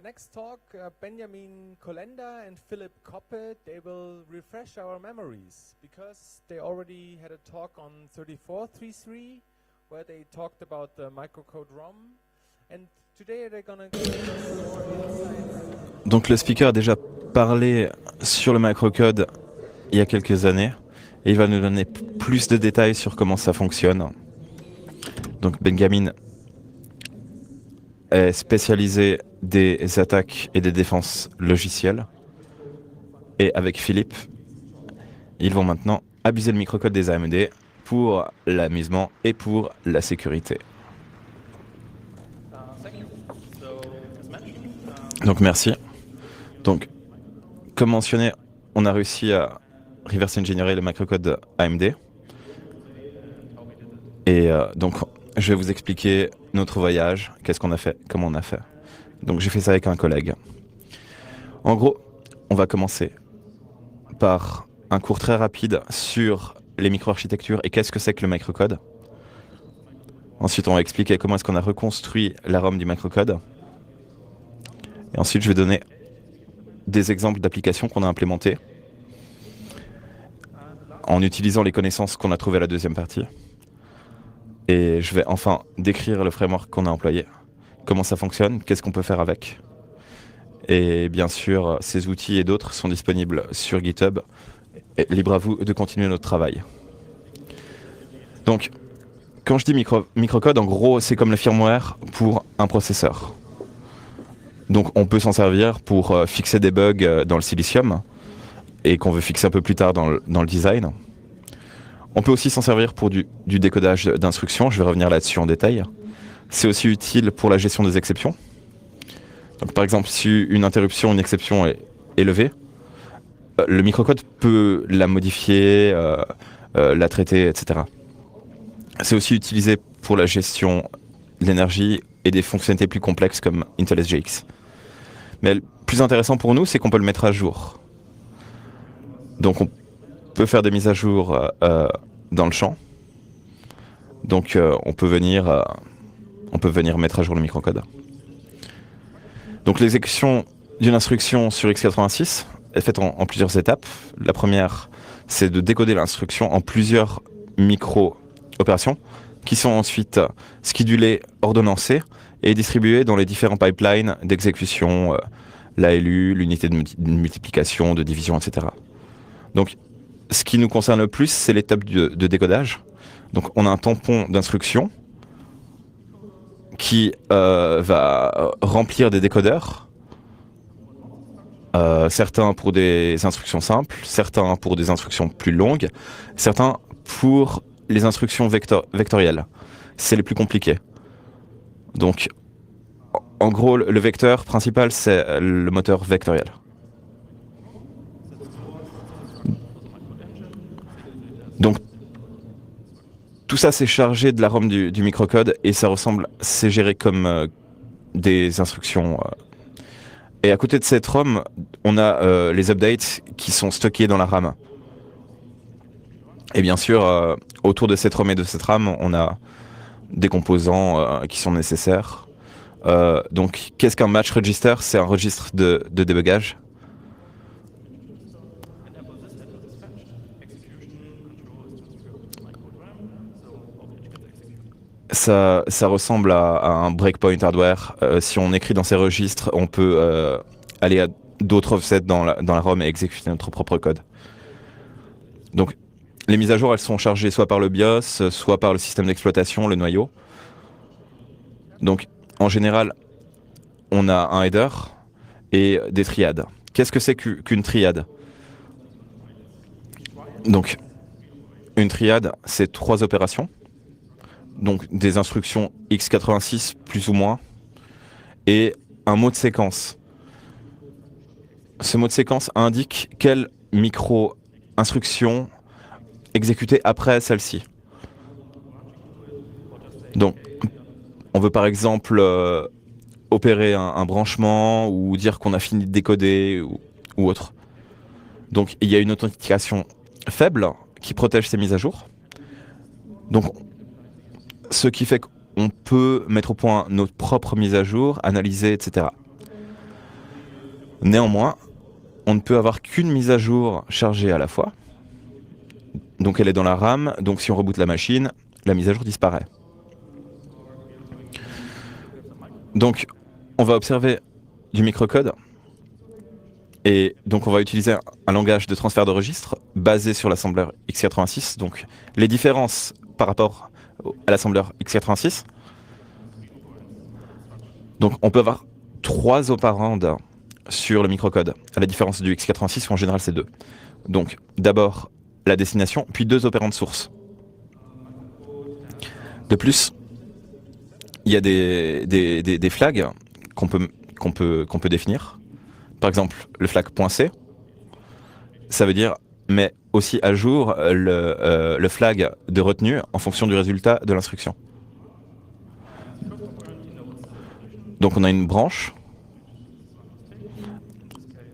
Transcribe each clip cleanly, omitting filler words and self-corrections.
the next talk, Benjamin Kolenda and Philip Koppe, they will refresh our memories because they already had a talk on 3433 where they talked about the microcode ROM, and today they're gonna give us more insights. Donc le speaker a déjà parlé sur le microcode il y a quelques années et il va nous donner plus de détails sur comment ça fonctionne. Donc Benjamin est spécialisé des attaques et des défenses logicielles. Et avec Philippe, ils vont maintenant abuser le microcode des AMD pour l'amusement et pour la sécurité. Donc merci. Donc, comme mentionné, on a réussi à reverse engineer le microcode AMD. Et donc, je vais vous expliquer notre voyage, qu'est-ce qu'on a fait, comment on a fait. Donc, j'ai fait ça avec un collègue. En gros, on va commencer par un cours très rapide sur les microarchitectures et qu'est-ce que c'est que le microcode. Ensuite, on va expliquer comment est-ce qu'on a reconstruit la ROM du microcode. Et ensuite, je vais donner des exemples d'applications qu'on a implémentées en utilisant les connaissances qu'on a trouvées à la deuxième partie. Et je vais enfin décrire le framework qu'on a employé, comment ça fonctionne, qu'est-ce qu'on peut faire avec. Et bien sûr, ces outils et d'autres sont disponibles sur GitHub. Et libre à vous de continuer notre travail. Donc, quand je dis microcode, en gros, c'est comme le firmware pour un processeur. Donc, on peut s'en servir pour fixer des bugs dans le silicium et qu'on veut fixer un peu plus tard dans le design. On peut aussi s'en servir pour du décodage d'instructions. Je vais revenir là-dessus en détail. C'est aussi utile pour la gestion des exceptions. Donc, par exemple, si une interruption, une exception est levée, le microcode peut la modifier, la traiter, etc. C'est aussi utilisé pour la gestion de l'énergie et des fonctionnalités plus complexes comme Intel SGX. Mais le plus intéressant pour nous, c'est qu'on peut le mettre à jour. Donc on peut faire des mises à jour dans le champ. Donc on peut venir mettre à jour le microcode. Donc l'exécution d'une instruction sur x86 est faite en plusieurs étapes. La première, c'est de décoder l'instruction en plusieurs micro-opérations qui sont ensuite schedulées, ordonnancées et distribuées dans les différents pipelines d'exécution, l'ALU, l'unité de multiplication, de division, etc. Donc, ce qui nous concerne le plus, c'est l'étape de décodage. Donc, on a un tampon d'instruction qui va remplir des décodeurs, certains pour des instructions simples, certains pour des instructions plus longues, certains pour les instructions vectorielles. C'est les plus compliqués. Donc, en gros, le vecteur principal, c'est le moteur vectoriel. Donc, tout ça, c'est chargé de la ROM du microcode et ça ressemble, c'est géré comme des instructions. Et à côté de cette ROM, on a les updates qui sont stockés dans la RAM. Et bien sûr, autour de cette ROM et de cette RAM, on a des composants qui sont nécessaires. Donc, qu'est-ce qu'un match register? C'est un registre de débugage. Ça ressemble à un breakpoint hardware. Si on écrit dans ces registres, on peut aller à d'autres offsets dans la ROM et exécuter notre propre code. Donc, les mises à jour, elles sont chargées soit par le BIOS, soit par le système d'exploitation, le noyau. Donc, en général, on a un header et des triades. Qu'est-ce que c'est qu'une triade? Donc, une triade, c'est 3 opérations. Donc, des instructions x86 plus ou moins et un mot de séquence. Ce mot de séquence indique quelle micro-instruction exécuter après celle-ci. Donc, on veut par exemple opérer un branchement ou dire qu'on a fini de décoder ou autre. Donc, il y a une authentification faible qui protège ces mises à jour. Donc, ce qui fait qu'on peut mettre au point notre propre mise à jour, analyser, etc. Néanmoins, on ne peut avoir qu'une mise à jour chargée à la fois. Donc elle est dans la RAM, donc si on reboot la machine, la mise à jour disparaît. Donc on va observer du microcode, et donc on va utiliser un langage de transfert de registre basé sur l'assembleur x86. Donc les différences par rapport à l'assembleur x86. Donc on peut avoir 3 opérandes sur le microcode, à la différence du x86 où en général c'est 2. Donc d'abord la destination, puis 2 opérandes sources. De plus, il y a des flags qu'on peut définir. Par exemple, le flag .c, ça veut dire met aussi à jour le flag de retenue en fonction du résultat de l'instruction. Donc on a une branche,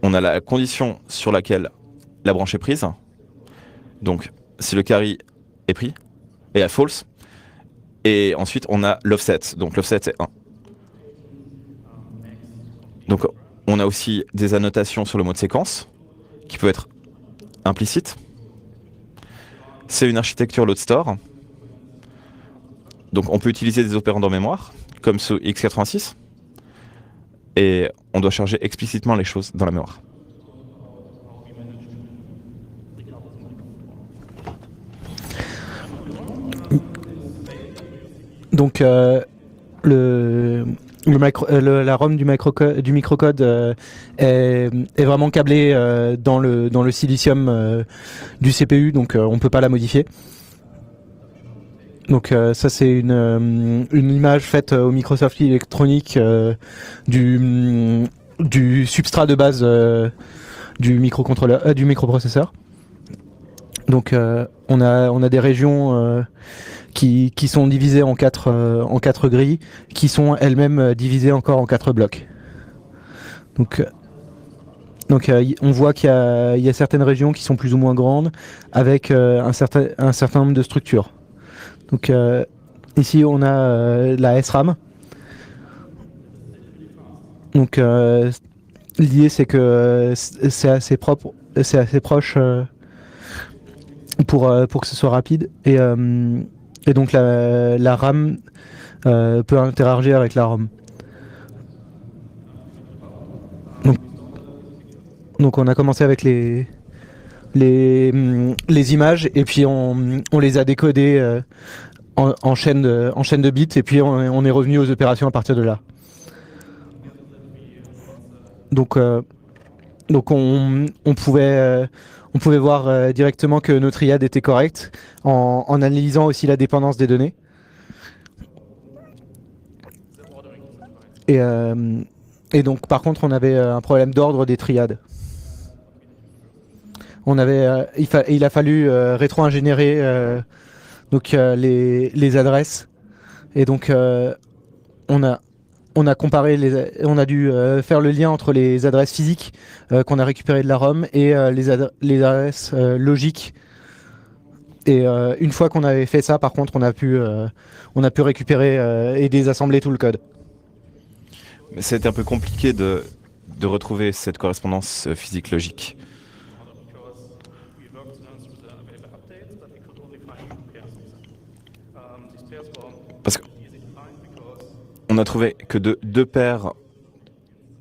on a la condition sur laquelle la branche est prise, donc si le carry est pris, et à false, et ensuite on a l'offset, donc l'offset c'est 1. Donc on a aussi des annotations sur le mot de séquence, qui peut être implicite. C'est une architecture load store, donc on peut utiliser des opérandes en mémoire, comme ce x86, et on doit charger explicitement les choses dans la mémoire. Donc la ROM du microcode est vraiment câblée dans le silicium du CPU, donc on ne peut pas la modifier. Donc ça c'est une image faite au Microsoft Electronic du substrat de base du microcontrôleur, du microprocesseur. Donc on a des régions qui sont divisées en quatre grilles, qui sont elles-mêmes divisées encore en 4 blocs. Donc on voit qu'il y a certaines régions qui sont plus ou moins grandes, avec un certain nombre de structures. Donc ici on a la SRAM. Donc l'idée c'est que c'est assez proche pour que ce soit rapide, et donc la RAM peut interagir avec la ROM. Donc on a commencé avec les images, et puis on les a décodées en chaîne de bits, et puis on est revenu aux opérations à partir de là. Donc on pouvait voir directement que nos triades étaient correctes en analysant aussi la dépendance des données. Et donc par contre on avait un problème d'ordre des triades. Il a fallu rétro-ingénierer les adresses, et donc on a dû faire le lien entre les adresses physiques qu'on a récupérées de la ROM et les adresses logiques. Et une fois qu'on avait fait ça, par contre, on a pu récupérer et désassembler tout le code. Mais c'était un peu compliqué de retrouver cette correspondance physique logique. Parce qu'on a trouvé que deux paires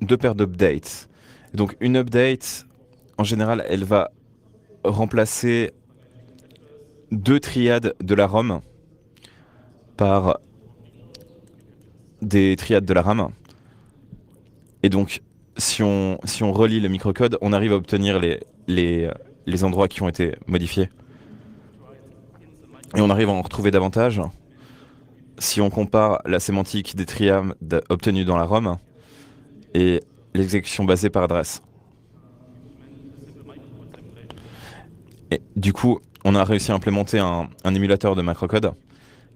d'updates. Donc une update, en général, elle va remplacer 2 triades de la ROM par des triades de la RAM. Et donc, si on relie le microcode, on arrive à obtenir les endroits qui ont été modifiés. Et on arrive à en retrouver davantage si on compare la sémantique des triades obtenues dans la ROM et l'exécution basée par adresse. Et du coup, on a réussi à implémenter un émulateur de macrocode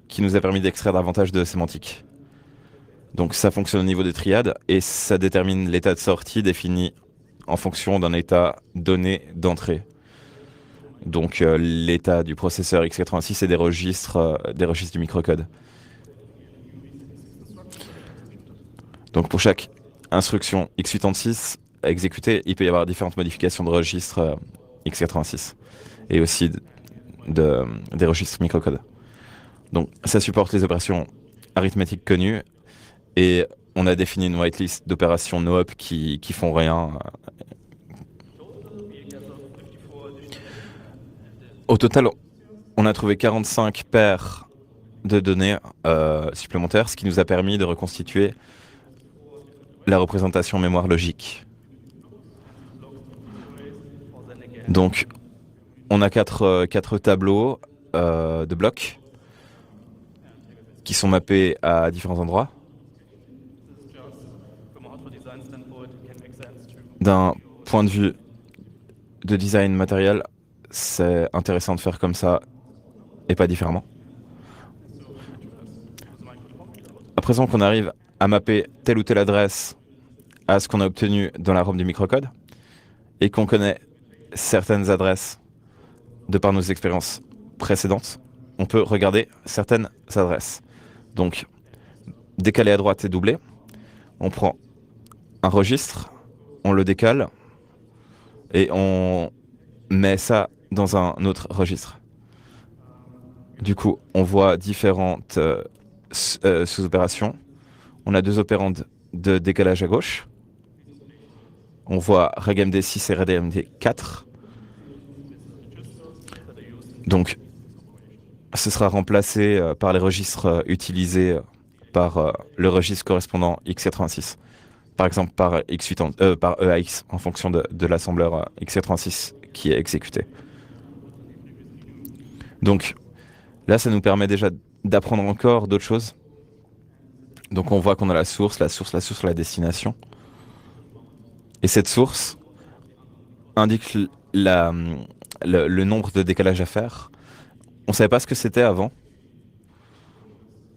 qui nous a permis d'extraire davantage de sémantique. Donc ça fonctionne au niveau des triades et ça détermine l'état de sortie défini en fonction d'un état donné d'entrée. Donc l'état du processeur x86 et des registres du microcode. Donc pour chaque instruction x86, exécuter, il peut y avoir différentes modifications de registres x86 et aussi des registres microcode. Donc ça supporte les opérations arithmétiques connues et on a défini une whitelist d'opérations no-op qui font rien. Au total, on a trouvé 45 paires de données supplémentaires, ce qui nous a permis de reconstituer la représentation mémoire logique. Donc, on a quatre tableaux de blocs qui sont mappés à différents endroits. D'un point de vue de design matériel, c'est intéressant de faire comme ça et pas différemment. À présent qu'on arrive à mapper telle ou telle adresse à ce qu'on a obtenu dans la ROM du microcode et qu'on connaît certaines adresses de par nos expériences précédentes, on peut regarder certaines adresses. Donc, décaler à droite et doubler, on prend un registre, on le décale et on met ça dans un autre registre. Du coup, on voit différentes sous-opérations. On a deux opérandes de décalage à gauche. On voit regMD 6 et regMD 4. Donc, ce sera remplacé par les registres utilisés par le registre correspondant x86. Par exemple, par EAX, en fonction de l'assembleur x86 qui est exécuté. Donc, là, ça nous permet déjà d'apprendre encore d'autres choses. Donc, on voit qu'on a la source, la destination. Et cette source indique le nombre de décalages à faire. On ne savait pas ce que c'était avant.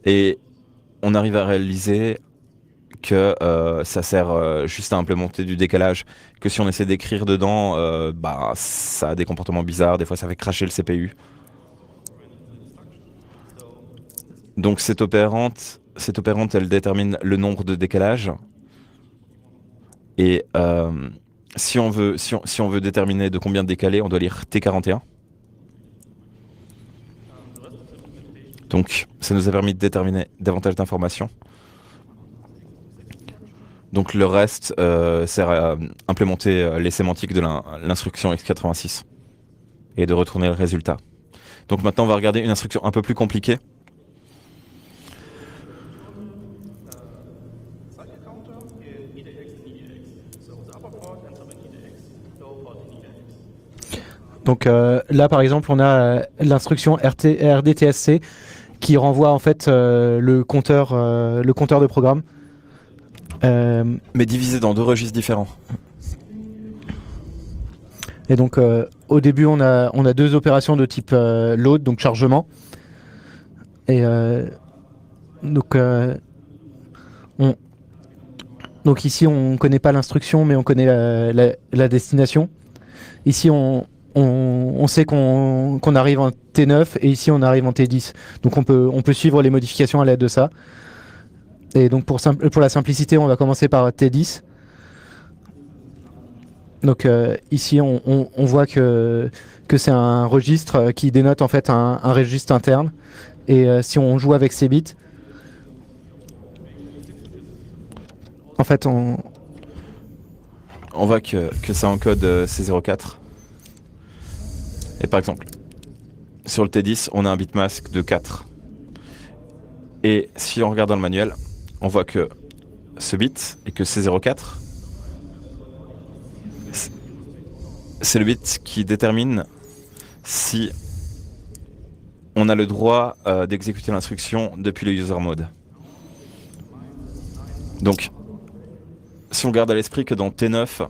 Et on arrive à réaliser que ça sert juste à implémenter du décalage, que si on essaie d'écrire dedans, ça a des comportements bizarres, des fois ça fait cracher le CPU. Donc cette opérante, elle détermine le nombre de décalages. Et si on veut déterminer de combien de décalés, on doit lire T41. Donc ça nous a permis de déterminer davantage d'informations. Donc le reste sert à implémenter les sémantiques de l'instruction x86 et de retourner le résultat. Donc maintenant on va regarder une instruction un peu plus compliquée. Donc là par exemple on a l'instruction RDTSC qui renvoie en fait le compteur de programme. Mais divisé dans deux registres différents. Et donc au début on a deux opérations de type load, donc chargement. Et donc ici on connaît pas l'instruction mais on connaît la destination. Ici on sait qu'on arrive en T9 et ici on arrive en T10. Donc on peut suivre les modifications à l'aide de ça. Et donc pour la simplicité, on va commencer par T10. Donc ici on voit que c'est un registre qui dénote en fait un registre interne. Et si on joue avec ces bits, en fait on voit que ça encode C04. Et par exemple, sur le T10, on a un bitmask de 4. Et si on regarde dans le manuel, on voit que ce bit et que C04, c'est le bit qui détermine si on a le droit d'exécuter l'instruction depuis le user mode. Donc, si on garde à l'esprit que dans T9,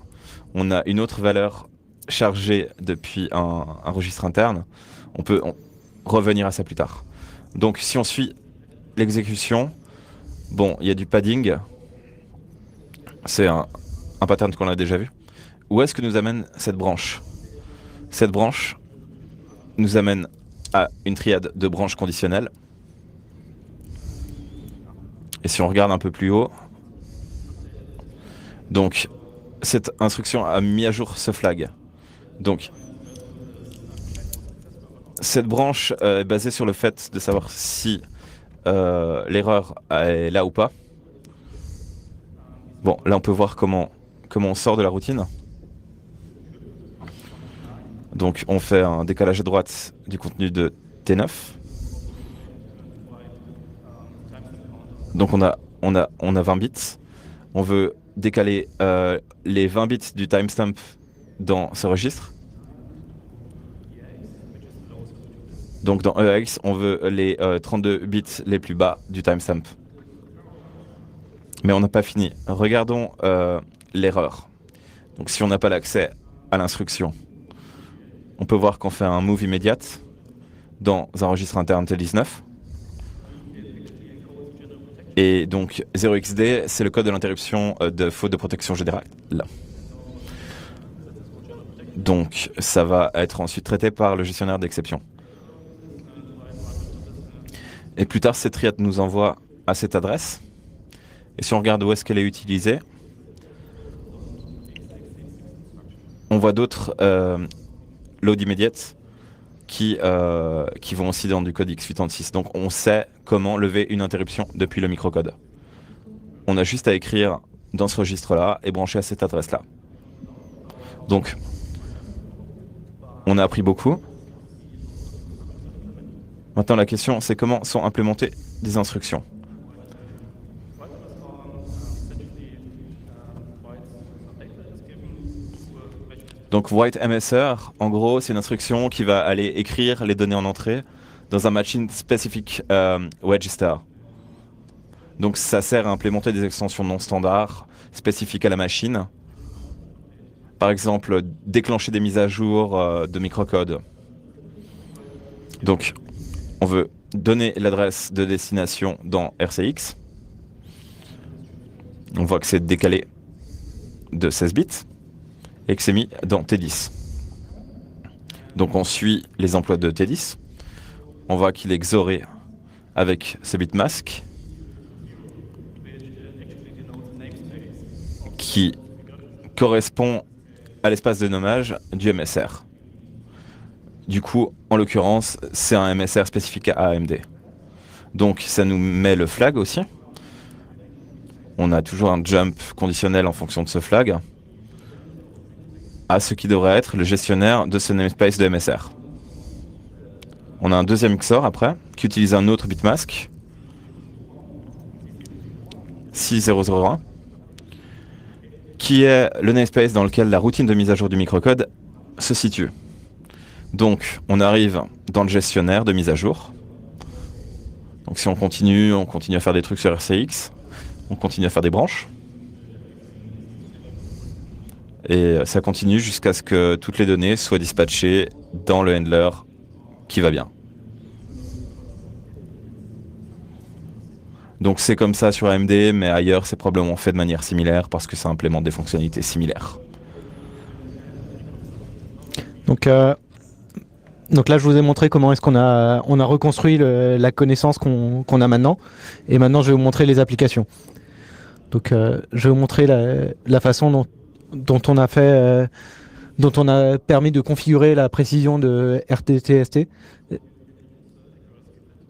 on a une autre valeur chargée depuis un registre interne, on peut revenir à ça plus tard. Donc, si on suit l'exécution, bon, il y a du padding. C'est un pattern qu'on a déjà vu. Où est-ce que nous amène cette branche ? Cette branche nous amène à une triade de branches conditionnelles. Et si on regarde un peu plus haut, donc cette instruction a mis à jour ce flag. Donc, cette branche est basée sur le fait de savoir si l'erreur est là ou pas. Bon, là on peut voir comment on sort de la routine. Donc on fait un décalage à droite du contenu de T9. Donc on a 20 bits. On veut décaler les 20 bits du timestamp dans ce registre. Donc dans EAX, on veut les 32 bits les plus bas du timestamp. Mais on n'a pas fini. Regardons l'erreur. Donc si on n'a pas l'accès à l'instruction, on peut voir qu'on fait un move immédiat dans un registre interne T19. Et donc 0xD, c'est le code de l'interruption de faute de protection générale. Là. Donc ça va être ensuite traité par le gestionnaire d'exception. Et plus tard, cette triade nous envoie à cette adresse. Et si on regarde où est-ce qu'elle est utilisée, on voit d'autres load immediate qui vont aussi dans du code x86. Donc on sait comment lever une interruption depuis le microcode. On a juste à écrire dans ce registre-là et brancher à cette adresse-là. Donc, on a appris beaucoup. Maintenant, la question, c'est comment sont implémentées des instructions. Donc White MSR, en gros, c'est une instruction qui va aller écrire les données en entrée dans un machine specific register. Donc ça sert à implémenter des extensions non standards spécifiques à la machine. Par exemple, déclencher des mises à jour de microcode. Donc, on veut donner l'adresse de destination dans RCX. On voit que c'est décalé de 16 bits et que c'est mis dans T10. Donc on suit les emplois de T10. On voit qu'il est XORé avec ce bit mask qui correspond à l'espace de nommage du MSR. Du coup, en l'occurrence, c'est un MSR spécifique à AMD. Donc ça nous met le flag aussi. On a toujours un jump conditionnel en fonction de ce flag à ce qui devrait être le gestionnaire de ce namespace de MSR. On a un deuxième XOR après, qui utilise un autre bitmask, 6001, qui est le namespace dans lequel la routine de mise à jour du microcode se situe. Donc, on arrive dans le gestionnaire de mise à jour. Donc si on continue à faire des trucs sur RCX, on continue à faire des branches. Et ça continue jusqu'à ce que toutes les données soient dispatchées dans le handler qui va bien. Donc c'est comme ça sur AMD, mais ailleurs c'est probablement fait de manière similaire parce que ça implémente des fonctionnalités similaires. Donc là je vous ai montré comment est-ce qu'on a reconstruit la connaissance qu'on a maintenant. Et maintenant je vais vous montrer les applications. Donc je vais vous montrer la façon dont on a fait, dont on a permis de configurer la précision de RTTST.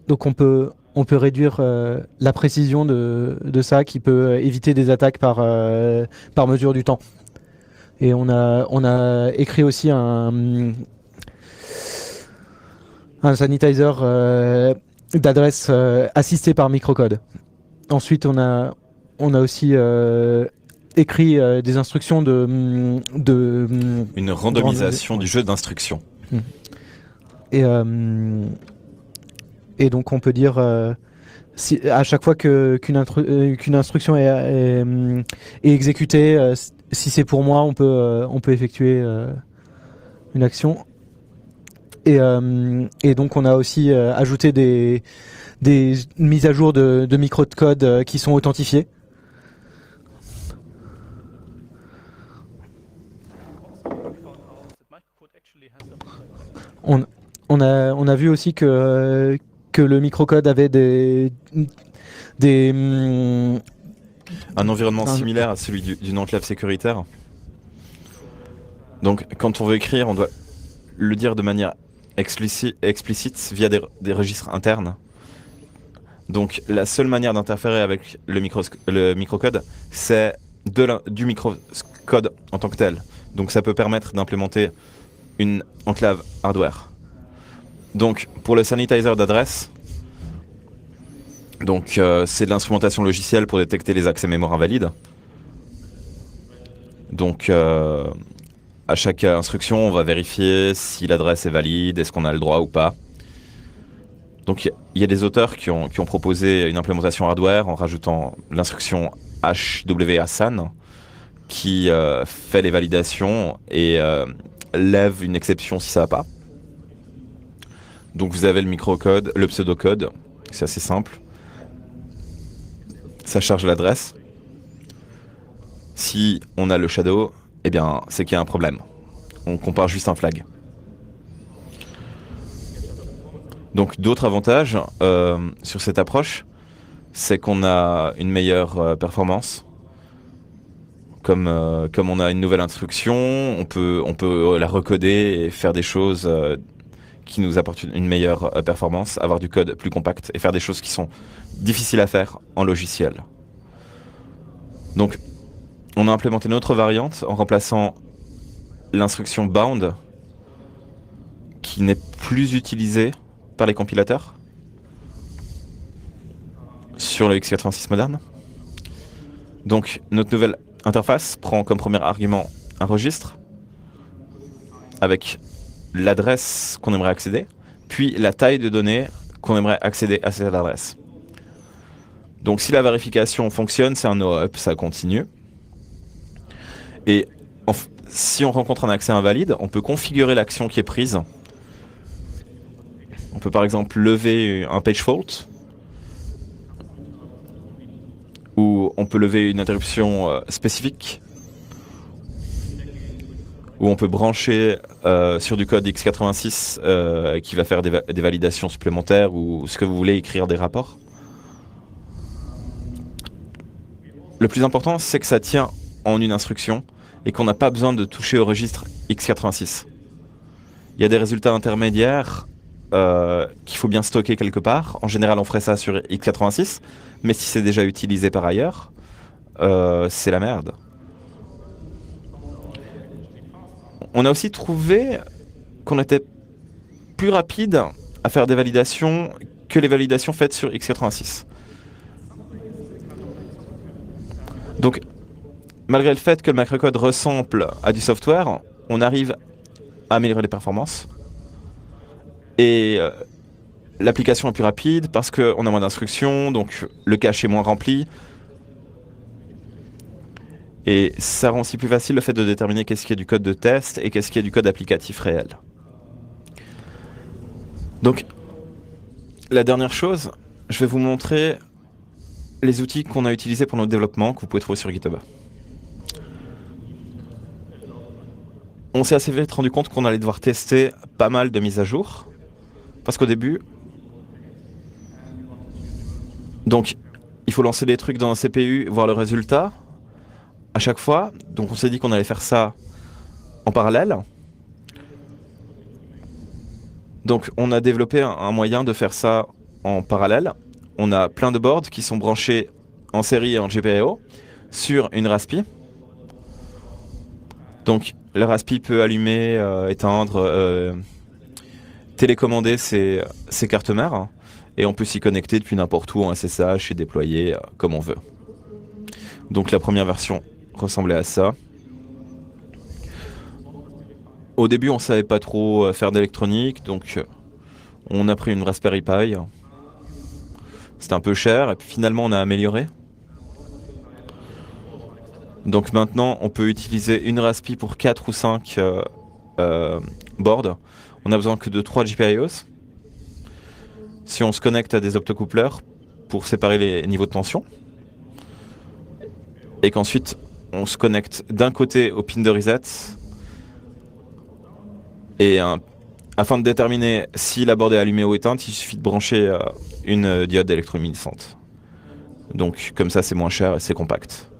Donc on peut réduire la précision de ça, qui peut éviter des attaques par mesure du temps. Et on a écrit aussi un sanitizer d'adresse assisté par microcode. Ensuite on a aussi écrit des instructions une randomisation du jeu d'instructions. Et donc on peut dire si, à chaque fois qu'une instruction est exécutée, si c'est pour moi, on peut effectuer une action. Et donc on a aussi ajouté des mises à jour de microcode qui sont authentifiées. On a vu aussi que le microcode avait un environnement similaire à celui d'une enclave sécuritaire. Donc quand on veut écrire, on doit le dire de manière explicite via des registres internes. Donc la seule manière d'interférer avec le microcode, c'est du microcode en tant que tel. Donc ça peut permettre d'implémenter une enclave hardware. Donc pour le sanitizer d'adresse, donc c'est de l'instrumentation logicielle pour détecter les accès mémoire invalides. Donc à chaque instruction, on va vérifier si l'adresse est valide, est-ce qu'on a le droit ou pas. Donc il y a des auteurs qui ont proposé une implémentation hardware en rajoutant l'instruction HWASAN qui fait les validations et lève une exception si ça va pas. Donc vous avez le microcode, le pseudocode, c'est assez simple. Ça charge l'adresse. Si on a le shadow, eh bien c'est qu'il y a un problème. On compare juste un flag. Donc d'autres avantages sur cette approche, c'est qu'on a une meilleure performance. Comme on a une nouvelle instruction, on peut la recoder et faire des choses qui nous apportent une meilleure performance, avoir du code plus compact et faire des choses qui sont difficiles à faire en logiciel. Donc on a implémenté une autre variante en remplaçant l'instruction bound qui n'est plus utilisée par les compilateurs sur le x86 moderne. Donc notre nouvelle interface prend comme premier argument un registre avec l'adresse qu'on aimerait accéder, puis la taille de données qu'on aimerait accéder à cette adresse. Donc si la vérification fonctionne, c'est un no-up, ça continue. Et si on rencontre un accès invalide, on peut configurer l'action qui est prise. On peut par exemple lever un page fault, ou on peut lever une interruption spécifique, ou on peut brancher sur du code x86 qui va faire des validations supplémentaires, ou ce que vous voulez, écrire des rapports. Le plus important, c'est que ça tient en une instruction et qu'on n'a pas besoin de toucher au registre x86. Il y a des résultats intermédiaires qu'il faut bien stocker quelque part. En général, on ferait ça sur x86, mais si c'est déjà utilisé par ailleurs, c'est la merde. On a aussi trouvé qu'on était plus rapide à faire des validations que les validations faites sur x86. Donc, malgré le fait que le microcode ressemble à du software, on arrive à améliorer les performances. Et l'application est plus rapide parce qu'on a moins d'instructions, donc le cache est moins rempli. Et ça rend aussi plus facile le fait de déterminer qu'est-ce qui est du code de test et qu'est-ce qui est du code applicatif réel. Donc, la dernière chose, je vais vous montrer les outils qu'on a utilisés pour notre développement, que vous pouvez trouver sur GitHub. On s'est assez vite rendu compte qu'on allait devoir tester pas mal de mises à jour. Parce qu'au début, donc il faut lancer des trucs dans un CPU, voir le résultat à chaque fois. Donc on s'est dit qu'on allait faire ça en parallèle. Donc on a développé un moyen de faire ça en parallèle. On a plein de boards qui sont branchés en série et en GPIO sur une Raspi. Donc le Raspi peut allumer, éteindre, télécommander ses cartes mères et on peut s'y connecter depuis n'importe où en SSH et déployer comme on veut. Donc la première version ressemblait à ça. Au début, on savait pas trop faire d'électronique, donc on a pris une Raspberry Pi. C'était un peu cher et puis finalement on a amélioré. Donc maintenant, on peut utiliser une Raspi pour 4 ou 5 boards. On n'a besoin que de 3 GPIOs. Si on se connecte à des optocoupleurs pour séparer les niveaux de tension. Et qu'ensuite, on se connecte d'un côté au pin de reset. Et afin de déterminer si la board est allumée ou éteinte, il suffit de brancher une diode électroluminescente. Donc comme ça, c'est moins cher et c'est compact.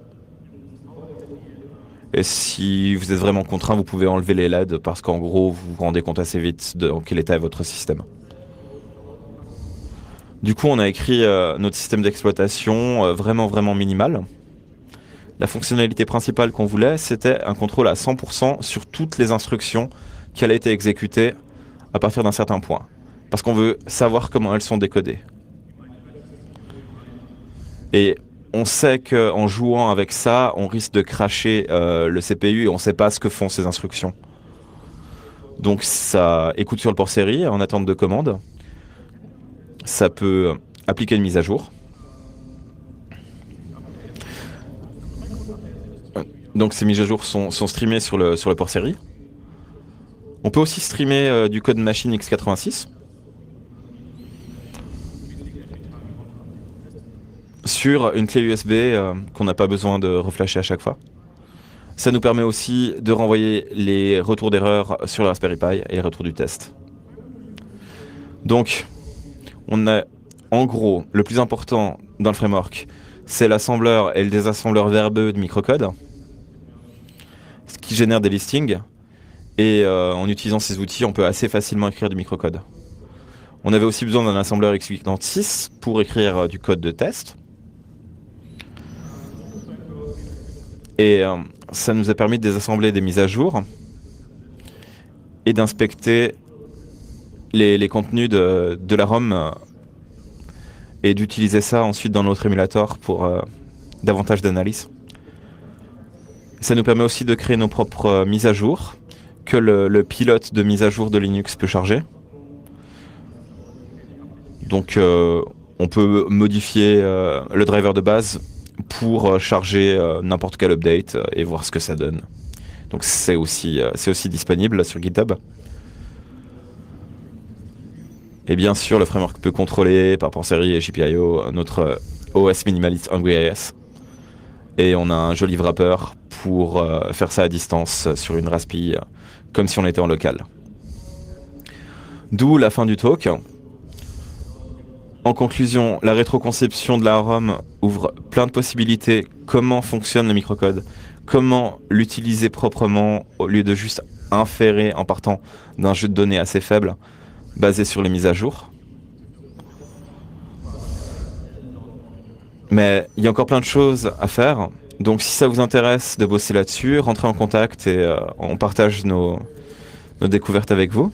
Et si vous êtes vraiment contraint, vous pouvez enlever les LED parce qu'en gros, vous vous rendez compte assez vite de quel état est votre système. Du coup, on a écrit notre système d'exploitation vraiment minimal. La fonctionnalité principale qu'on voulait, c'était un contrôle à 100% sur toutes les instructions qui allaient être exécutées à partir d'un certain point. Parce qu'on veut savoir comment elles sont décodées. Et on sait qu'en jouant avec ça, on risque de crasher le CPU et on ne sait pas ce que font ces instructions. Donc ça écoute sur le port série en attente de commande. Ça peut appliquer une mise à jour. Donc ces mises à jour sont streamées sur le port série. On peut aussi streamer du code machine x86 sur une clé USB qu'on n'a pas besoin de reflasher à chaque fois. Ça nous permet aussi de renvoyer les retours d'erreur sur le Raspberry Pi et les retours du test. Donc, on a en gros le plus important dans le framework, c'est l'assembleur et le désassembleur verbeux de microcode, ce qui génère des listings. Et en utilisant ces outils, on peut assez facilement écrire du microcode. On avait aussi besoin d'un assembleur x86 pour écrire du code de test. Et ça nous a permis de désassembler des mises à jour et d'inspecter les contenus de la ROM et d'utiliser ça ensuite dans notre émulateur pour davantage d'analyse. Ça nous permet aussi de créer nos propres mises à jour que le pilote de mise à jour de Linux peut charger. Donc on peut modifier le driver de base pour charger n'importe quel update et voir ce que ça donne. Donc c'est aussi disponible sur GitHub. Et bien sûr, le framework peut contrôler par port série et GPIO notre OS minimaliste HungryIS. Et on a un joli wrapper pour faire ça à distance sur une Raspi, comme si on était en local. D'où la fin du talk. En conclusion, la rétroconception de la ROM ouvre plein de possibilités. Comment fonctionne le microcode? Comment l'utiliser proprement au lieu de juste inférer en partant d'un jeu de données assez faible, basé sur les mises à jour. Mais il y a encore plein de choses à faire. Donc si ça vous intéresse de bosser là-dessus, rentrez en contact et on partage nos découvertes avec vous.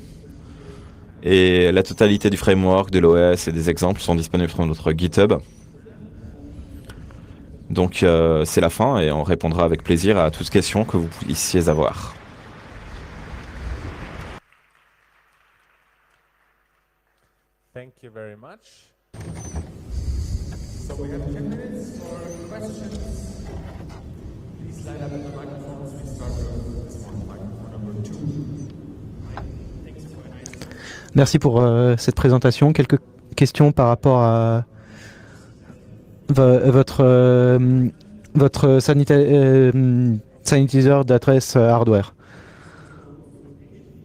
Et la totalité du framework, de l'OS et des exemples sont disponibles sur notre GitHub. Donc c'est la fin et on répondra avec plaisir à toutes questions que vous puissiez avoir. Thank you very much. So we have 10 minutes for questions. Please line up at the microphones. We start with this one, microphone number 2. Merci pour cette présentation. Quelques questions par rapport à votre sanitizer d'adresse hardware.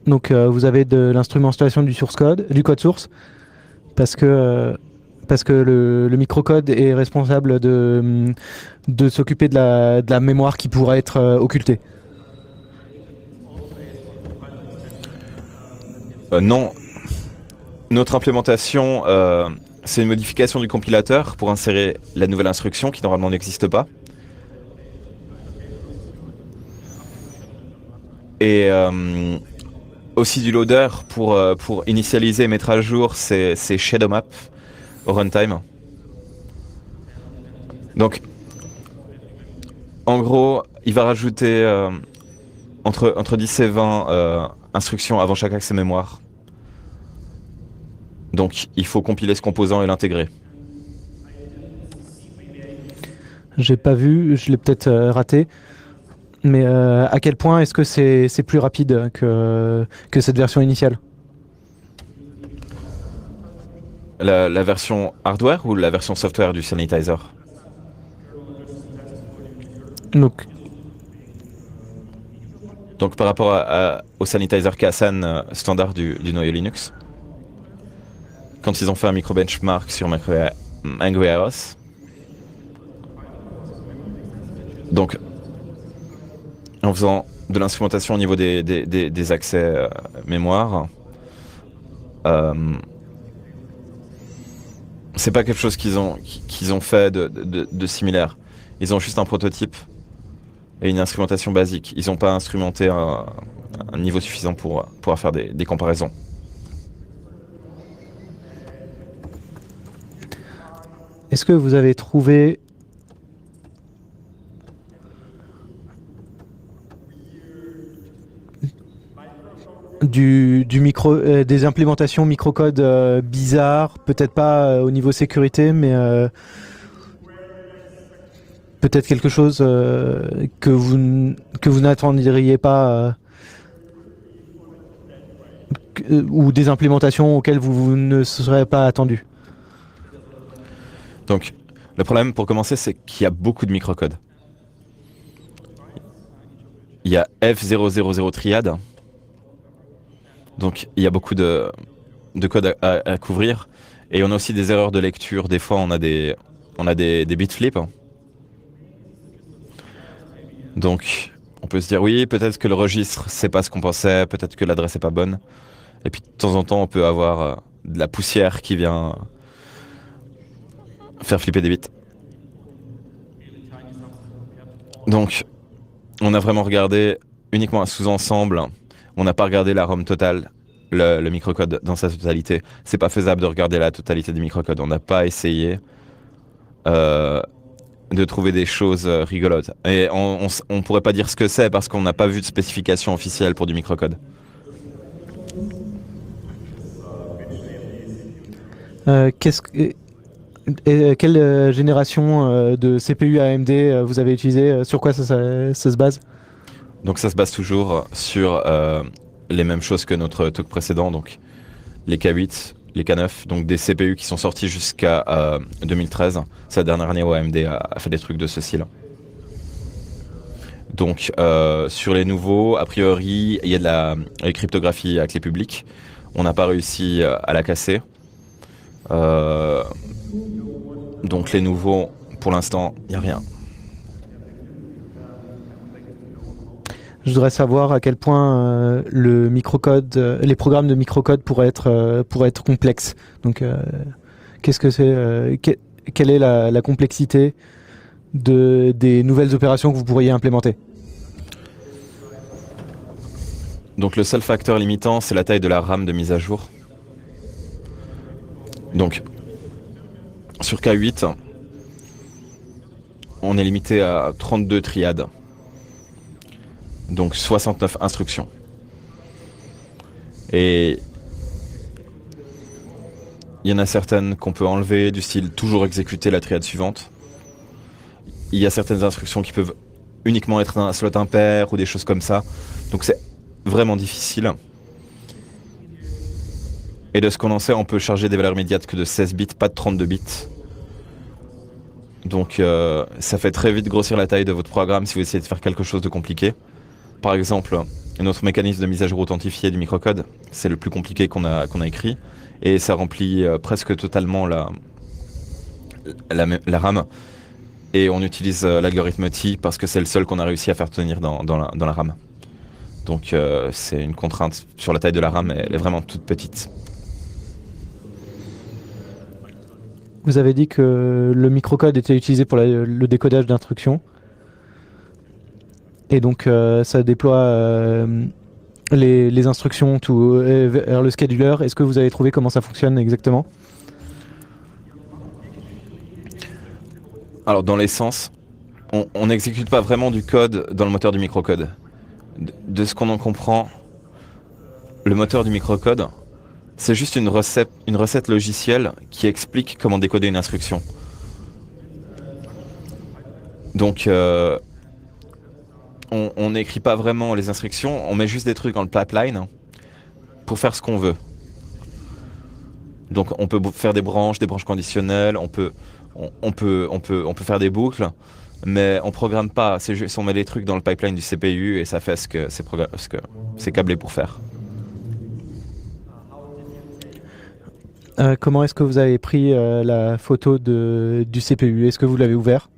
Donc vous avez de l'instrumentation du source code, du code source, parce que le microcode est responsable de s'occuper de la mémoire qui pourrait être occultée. Non. Notre implémentation, c'est une modification du compilateur pour insérer la nouvelle instruction qui normalement n'existe pas. Et aussi du loader pour initialiser et mettre à jour ces shadow maps au runtime. Donc, en gros, il va rajouter entre 10 et 20 instructions avant chaque accès mémoire. Donc, il faut compiler ce composant et l'intégrer. J'ai pas vu, je l'ai peut-être raté. Mais à quel point est-ce que c'est plus rapide que cette version initiale? La version hardware ou la version software du sanitizer? Donc par rapport au sanitizer Kasan standard du noyau Linux, quand ils ont fait un micro-benchmark sur HungryIOS, donc en faisant de l'instrumentation au niveau des accès mémoire. C'est pas quelque chose qu'ils ont fait de similaire. Ils ont juste un prototype et une instrumentation basique. Ils n'ont pas instrumenté un niveau suffisant pour pouvoir faire des comparaisons. Est-ce que vous avez trouvé des implémentations microcode bizarres, peut-être pas au niveau sécurité, mais peut-être quelque chose que vous n'attendriez pas ou des implémentations auxquelles vous ne serez pas attendu? Donc, le problème pour commencer, c'est qu'il y a beaucoup de microcodes. Il y a F000 triade. Donc, il y a beaucoup de code à couvrir. Et on a aussi des erreurs de lecture. Des fois, on a des bit flips. Donc, on peut se dire, oui, peut-être que le registre, c'est pas ce qu'on pensait. Peut-être que l'adresse est pas bonne. Et puis, de temps en temps, on peut avoir de la poussière qui vient faire flipper des bits. Donc, on a vraiment regardé uniquement un sous-ensemble. On n'a pas regardé la ROM totale, le microcode dans sa totalité. C'est pas faisable de regarder la totalité du microcode. On n'a pas essayé de trouver des choses rigolotes. Et on pourrait pas dire ce que c'est parce qu'on n'a pas vu de spécification officielle pour du microcode. Quelle génération de CPU AMD vous avez utilisé? Sur quoi ça se base? Donc ça se base toujours sur les mêmes choses que notre talk précédent, donc les K8, les K9, donc des CPU qui sont sortis jusqu'à 2013. C'est la dernière année où AMD a fait des trucs de ce style. Donc sur les nouveaux, a priori, il y a de la cryptographie à clé publique. On n'a pas réussi à la casser. Donc les nouveaux, pour l'instant, il n'y a rien. Je voudrais savoir à quel point le microcode, les programmes de microcode pourraient être complexes. Donc, qu'est-ce que c'est quelle est la complexité des nouvelles opérations que vous pourriez implémenter? Donc le seul facteur limitant, c'est la taille de la RAM de mise à jour. Donc, sur K8, on est limité à 32 triades. Donc 69 instructions. Et il y en a certaines qu'on peut enlever, du style toujours exécuter la triade suivante. Il y a certaines instructions qui peuvent uniquement être un slot impair ou des choses comme ça. Donc c'est vraiment difficile. Et de ce qu'on en sait, on peut charger des valeurs immédiates que de 16 bits, pas de 32 bits. Donc ça fait très vite grossir la taille de votre programme si vous essayez de faire quelque chose de compliqué. Par exemple, notre mécanisme de mise à jour authentifié du microcode, c'est le plus compliqué qu'on a écrit. Et ça remplit presque totalement la RAM. Et on utilise l'algorithme T parce que c'est le seul qu'on a réussi à faire tenir dans la RAM. Donc c'est une contrainte sur la taille de la RAM, elle est vraiment toute petite. Vous avez dit que le microcode était utilisé pour le décodage d'instructions. Et donc ça déploie les instructions vers le scheduler. Est-ce que vous avez trouvé comment ça fonctionne exactement? Alors dans l'essence, on n'exécute pas vraiment du code dans le moteur du microcode. De ce qu'on en comprend, le moteur du microcode, c'est juste une recette logicielle qui explique comment décoder une instruction. Donc on n'écrit pas vraiment les instructions, on met juste des trucs dans le pipeline pour faire ce qu'on veut. Donc on peut faire des branches conditionnelles, on peut faire des boucles, mais on programme pas. C'est juste on met les trucs dans le pipeline du CPU et ça fait ce que c'est câblé pour faire. Comment est-ce que vous avez pris la photo du CPU? Est-ce que vous l'avez ouvert?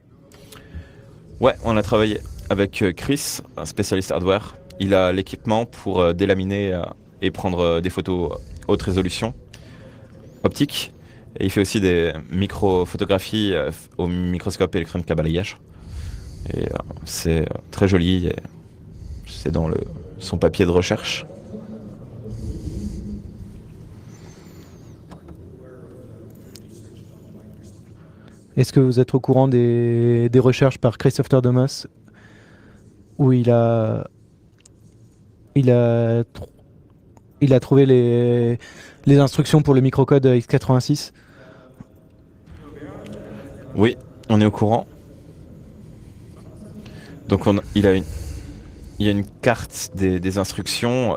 Ouais, on a travaillé avec Chris, un spécialiste hardware. Il a l'équipement pour délaminer et prendre des photos haute résolution optique. Et il fait aussi des micro-photographies au microscope électronique à balayage. Et c'est très joli. Et c'est dans son papier de recherche. Est-ce que vous êtes au courant des recherches par Christopher Thomas où il a trouvé les instructions pour le microcode x86? Oui, on est au courant. Donc il y a une carte des instructions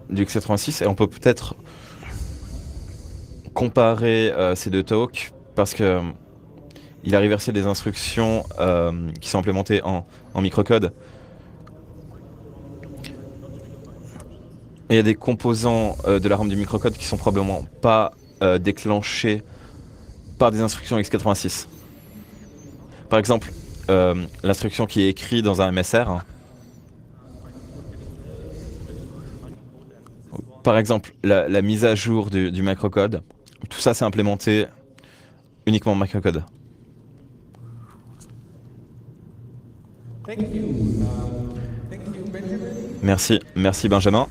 du x86 et on peut peut-être comparer ces deux talks parce que il a reversé des instructions qui sont implémentées en microcode. Et il y a des composants de la RAM du microcode qui sont probablement pas déclenchés par des instructions x86. Par exemple, l'instruction qui est écrite dans un MSR. Par exemple, la mise à jour du microcode. Tout ça, c'est implémenté uniquement en microcode. Thank you. Thank you, Benjamin. Merci Benjamin.